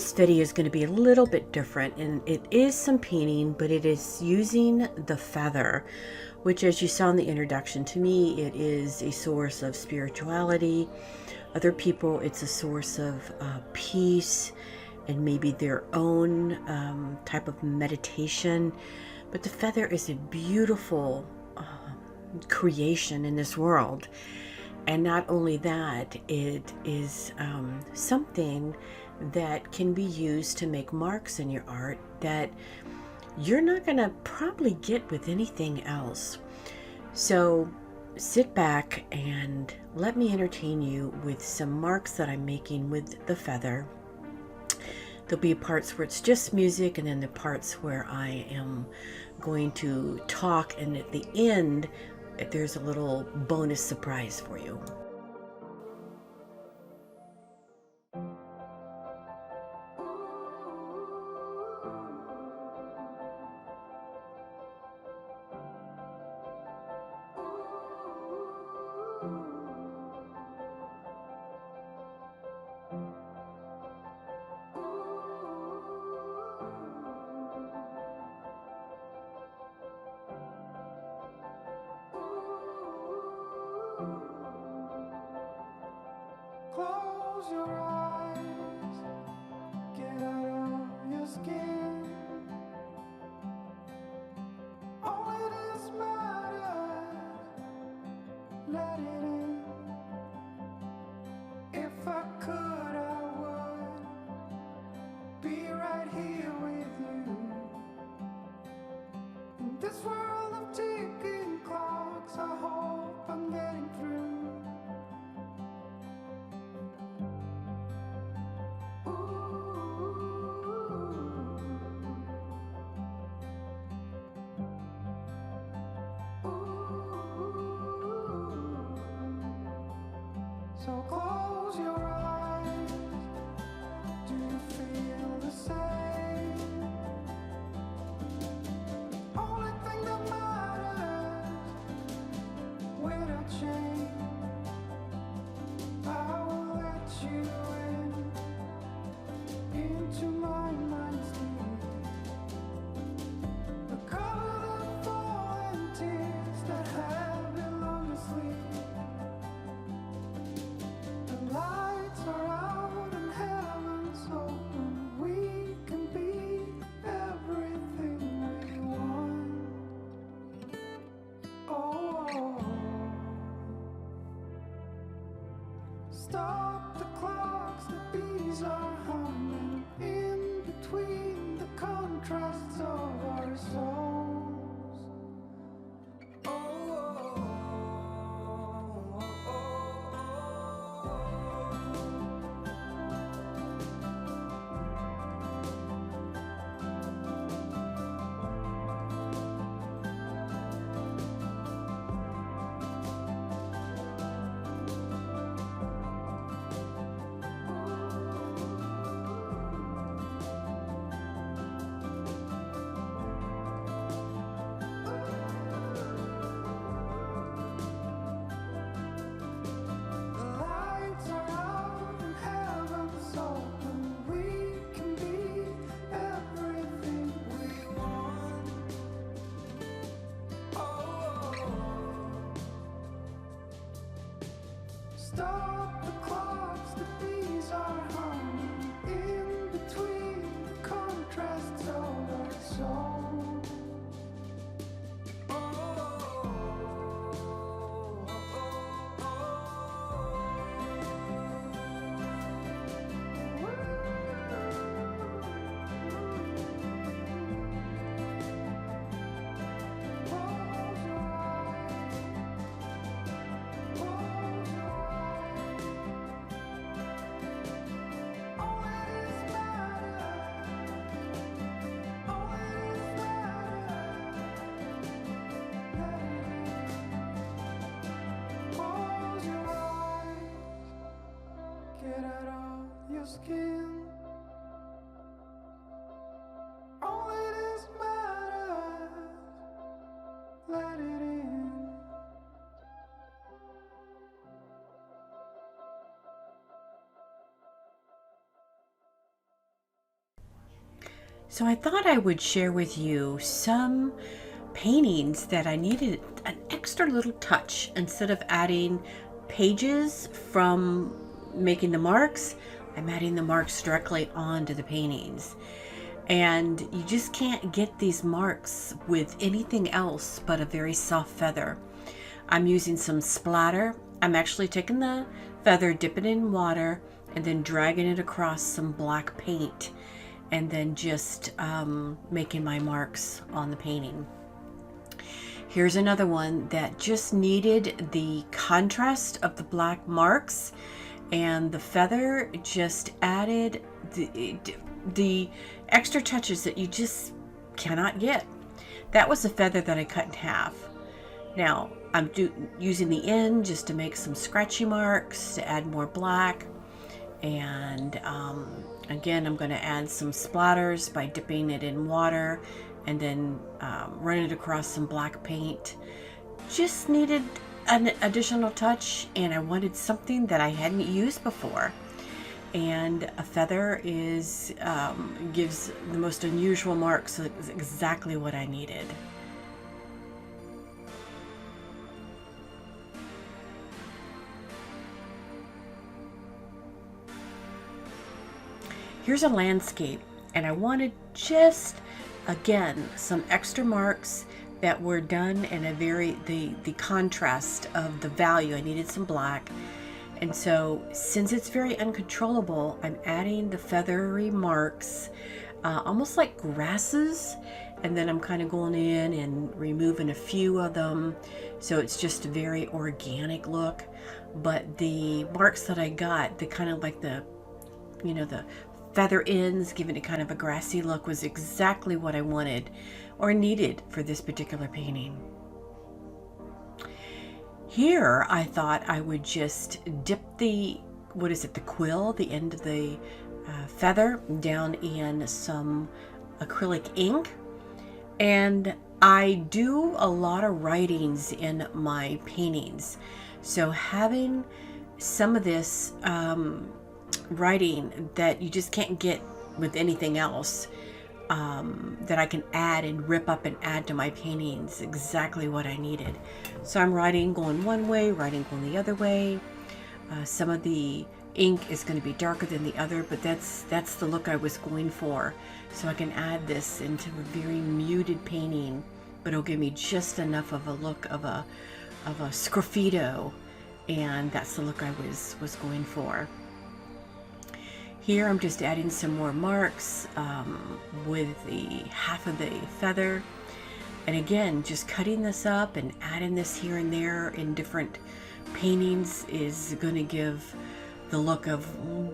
this video is going to be a little bit different, and it is some painting, but it is using the feather, which, as you saw in the introduction, to me it is a source of spirituality. Other people, it's a source of peace and maybe their own type of meditation. But the feather is a beautiful creation in this world. And not only that, it is something that can be used to make marks in your art that you're not going to probably get with anything else. So sit back and let me entertain you with some marks that I'm making with the feather. There'll be parts where it's just music, and then the parts where I am going to talk, and at the end there's a little bonus surprise for you. Close your eyes, get out of your skin. All it is matters, let it in. If I could, I would be right here with you. In this world of ticking clocks, I hope I'm getting through. So close your eyes. Do you feel the same? Only thing that matters, without change, I will let you into my mind's deep. Recover the fallen tears that have been long asleep. The lights are out and heaven's open. We can be everything we want. Oh, stop the clocks, the bees are humming in between the contrasts of our souls. Stop the clocks, the bees are humming in between the contrasts of our souls. Get out of your skin. All it is matters, let it in. So I thought I would share with you some paintings that I needed an extra little touch. Instead of adding pages from making the marks, I'm adding the marks directly onto the paintings. And you just can't get these marks with anything else but a very soft feather. I'm using some splatter. I'm actually taking the feather, dipping it in water, and then dragging it across some black paint, and then just making my marks on the painting. Here's another one that just needed the contrast of the black marks, and the feather just added the extra touches that you just cannot get. That was a feather that I cut in half. Now I'm using the end just to make some scratchy marks to add more black. And again, I'm going to add some splatters by dipping it in water and then run it across some black paint. Just needed an additional touch, and I wanted something that I hadn't used before. And a feather gives the most unusual marks, so it's exactly what I needed. Here's a landscape, and I wanted just, again, some extra marks that were done in a the contrast of the value. I needed some black. And so since it's very uncontrollable, I'm adding the feathery marks, almost like grasses. And then I'm kind of going in and removing a few of them. So it's just a very organic look. But the marks that I got, the kind of like the feather ends, giving it kind of a grassy look, was exactly what I wanted or needed for this particular painting. Here, I thought I would just dip the quill, the end of the feather, down in some acrylic ink. And I do a lot of writings in my paintings. So having some of this writing that you just can't get with anything else, that I can add and rip up and add to my paintings, exactly what I needed. So I'm writing going one way, writing going the other way. Some of the ink is going to be darker than the other, but that's the look I was going for. So I can add this into a very muted painting, but it'll give me just enough of a look of a sgraffito, and that's the look I was going for. Here I'm just adding some more marks with the half of the feather. And again, just cutting this up and adding this here and there in different paintings is going to give the look of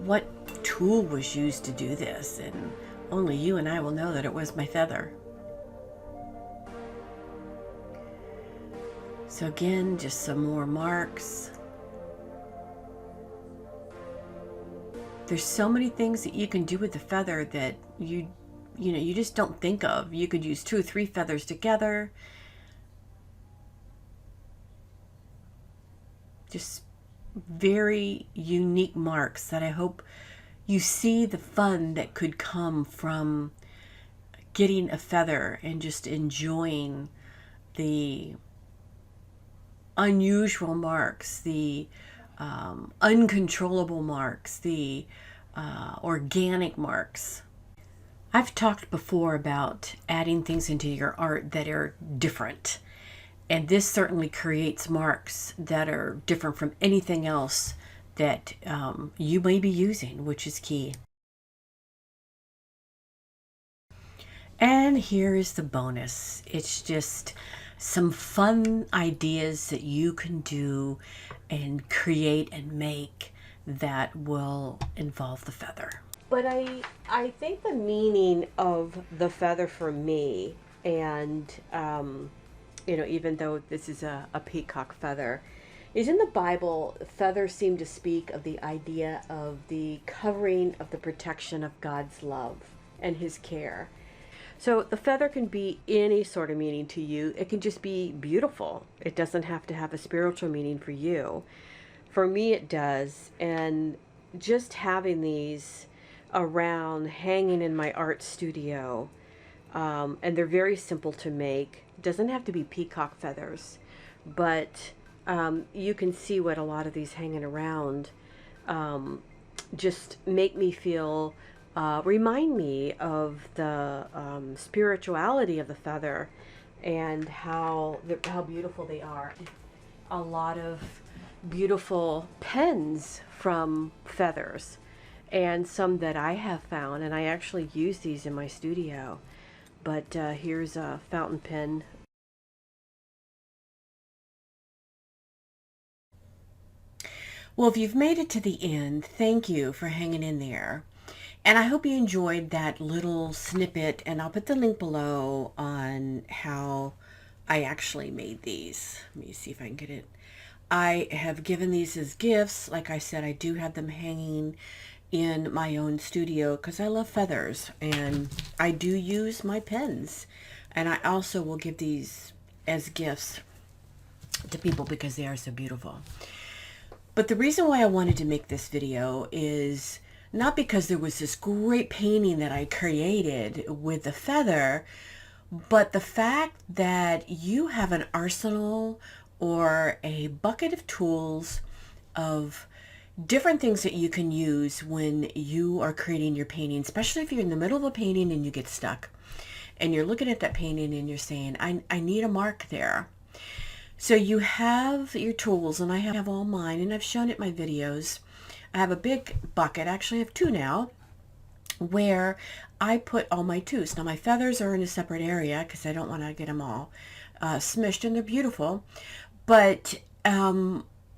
what tool was used to do this. And only you and I will know that it was my feather. So again, just some more marks. There's so many things that you can do with the feather that you just don't think of. You could use 2 or 3 feathers together. Just very unique marks that I hope you see the fun that could come from getting a feather and just enjoying the unusual marks, the uncontrollable marks, the organic marks. I've talked before about adding things into your art that are different, and this certainly creates marks that are different from anything else that you may be using, which is key. And here is the bonus. It's just some fun ideas that you can do and create and make that will involve the feather. But I think the meaning of the feather for me, and even though this is a peacock feather, is in the Bible. Feathers seem to speak of the idea of the covering of the protection of God's love and his care. So the feather can be any sort of meaning to you. It can just be beautiful. It doesn't have to have a spiritual meaning for you. For me, it does. And just having these around hanging in my art studio. And they're very simple to make. Doesn't have to be peacock feathers, but you can see what a lot of these hanging around just make me feel, remind me of the spirituality of the feather and how beautiful they are. A lot of beautiful pens from feathers, and some that I have found, and I actually use these in my studio. But here's a fountain pen. Well, if you've made it to the end, thank you for hanging in there. And I hope you enjoyed that little snippet, and I'll put the link below on how I actually made these. Let me see if I can get it. I have given these as gifts. Like I said, I do have them hanging in my own studio because I love feathers, and I do use my pens. And I also will give these as gifts to people because they are so beautiful. But the reason why I wanted to make this video is not because there was this great painting that I created with the feather, but the fact that you have an arsenal or a bucket of tools of different things that you can use when you are creating your painting, especially if you're in the middle of a painting and you get stuck and you're looking at that painting and you're saying, I need a mark there. So you have your tools, and I have all mine, and I've shown it in my videos. I have a big bucket, actually I have two now, where I put all my tools. Now my feathers are in a separate area because I don't want to get them all smushed, and they're beautiful. But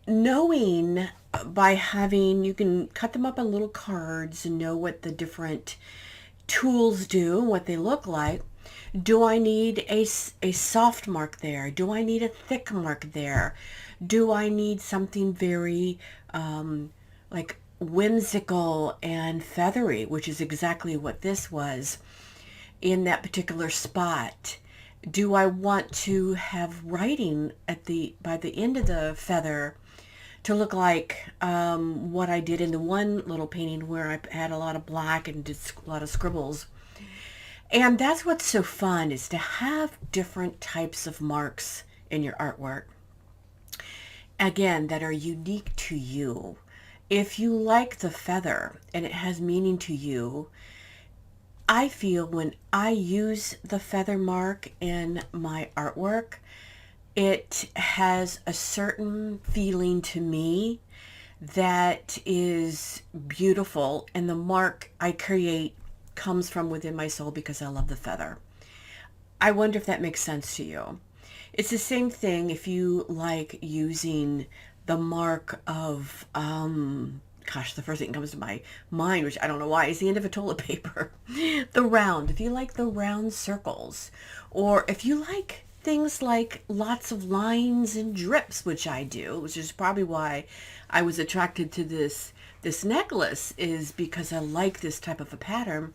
knowing by having, you can cut them up on little cards and know what the different tools do and what they look like. Do I need a soft mark there? Do I need a thick mark there? Do I need something very like whimsical and feathery, which is exactly what this was in that particular spot? Do I want to have writing at by the end of the feather to look like what I did in the one little painting where I had a lot of black and did a lot of scribbles? And that's what's so fun, is to have different types of marks in your artwork, again, that are unique to you. If you like the feather and it has meaning to you, I feel when I use the feather mark in my artwork, it has a certain feeling to me that is beautiful, and the mark I create comes from within my soul because I love the feather. I wonder if that makes sense to you. It's the same thing if you like using the mark of, gosh, the first thing that comes to my mind, which I don't know why, is the end of a toilet paper. The round. If you like the round circles, or if you like things like lots of lines and drips, which I do, which is probably why I was attracted to this necklace, is because I like this type of a pattern.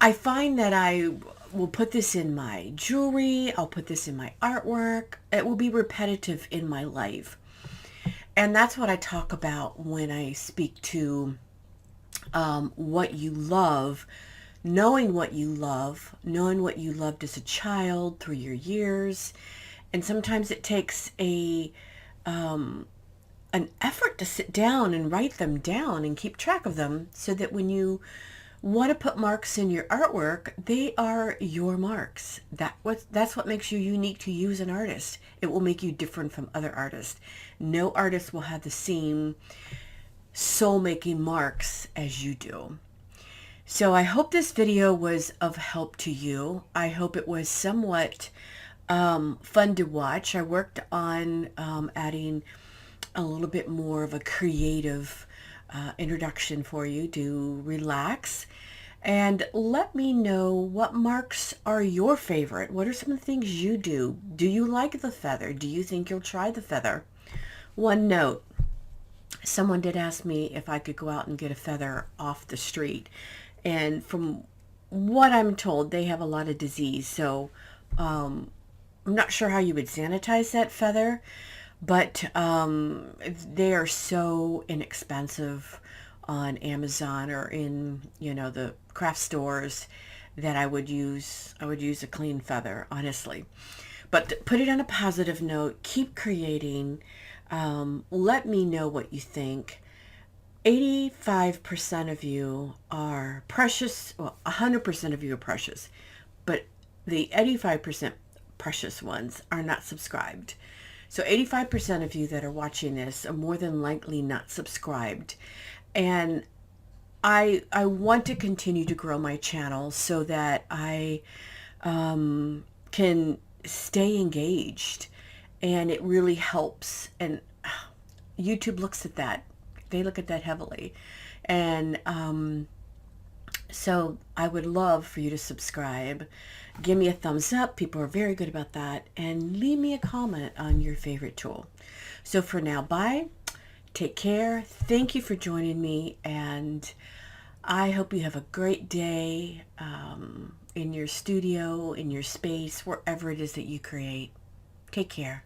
I find that I will put this in my jewelry, I'll put this in my artwork. It will be repetitive in my life. And that's what I talk about when I speak to what you love, knowing what you love, knowing what you loved as a child through your years. And sometimes it takes an effort to sit down and write them down and keep track of them, so that when you want to put marks in your artwork, they are your marks. That's what makes you unique to you as an artist. It will make you different from other artists. No artist will have the same soul-making marks as you do. So I hope this video was of help to you. I hope it was somewhat fun to watch. I worked on adding a little bit more of a creative introduction for you to relax. And let me know, what marks are your favorite? What are some of the things you do? Do you like the feather? Do you think you'll try the feather? One note, someone did ask me if I could go out and get a feather off the street. And from what I'm told, they have a lot of disease. So I'm not sure how you would sanitize that feather, but they are so inexpensive on Amazon or in, the craft stores that I would use a clean feather, honestly. But put it on a positive note, keep creating. Let me know what you think. 85% of you are precious. Well, 100% of you are precious, but the 85% precious ones are not subscribed. So 85% of you that are watching this are more than likely not subscribed. And I want to continue to grow my channel so that I can stay engaged, and it really helps. And YouTube looks at that. They look at that heavily. And so I would love for you to subscribe. Give me a thumbs up. People are very good about that. And leave me a comment on your favorite tool. So for now, bye. Take care. Thank you for joining me. And I hope you have a great day in your studio, in your space, wherever it is that you create. Take care.